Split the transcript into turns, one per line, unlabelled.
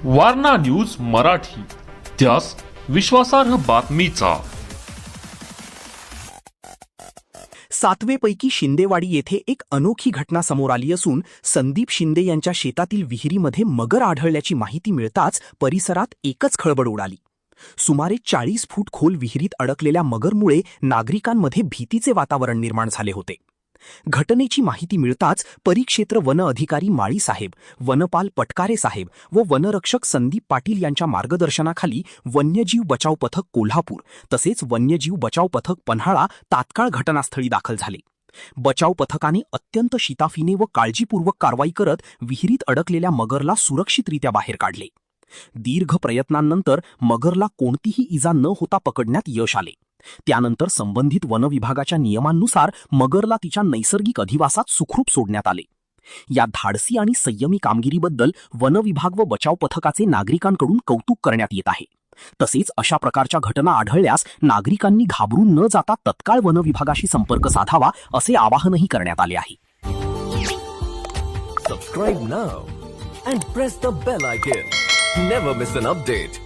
Warna news Marathi, त्यास विश्वासार्ह बातमीचा.
सातवेपैकी शिंदेवाडी येथे एक अनोखी घटना समोर आली असून संदीप शिंदे यांच्या शेतातील विहिरीमध्ये मगर आढळल्याची माहिती मिळताच परिसरात एकच खळबळ उडाली. सुमारे 40 फूट खोल विहिरीत अडकलेल्या मगरमुळे नागरिकांमध्ये भीतीचे वातावरण निर्माण झाले होते. घटनेची माहिती मिळताच परिक्षेत्र वन अधिकारी माळी साहेब, वनपाल पटकारे साहेब व वनरक्षक संदीप पाटील यांच्या मार्गदर्शनाखाली वन्यजीव बचाव पथक कोल्हापूर तसेच वन्यजीव बचाव पथक पन्हाळा तात्काळ घटनास्थळी दाखल झाले. बचाव पथकाने अत्यंत शिताफीने व काळजीपूर्वक कारवाई करत विहिरीत अडकलेल्या मगरला सुरक्षितरित्या बाहेर काढले. दीर्घ प्रयत्नांनंतर मगरला कोणतीही इजा न होता पकडण्यात यश आले. त्यानंतर संबंधित वन विभागाच्या नियमांनुसार मगरला तिच्या नैसर्गिक अधिवासात सुखरूप सोडण्यात आले. या धाडसी आणि संयमी कामगिरीबद्दल वन विभाग व बचाव पथकाचे नागरिकांकडून कौतुक करण्यात येत आहे. तसेच अशा प्रकारच्या घटना आढळल्यास नागरिकांनी घाबरून न जाता तत्काळ वन विभागाशी संपर्क साधावा असे आवाहनही करण्यात आले आहे.
Subscribe now and press the bell icon. Never miss an update.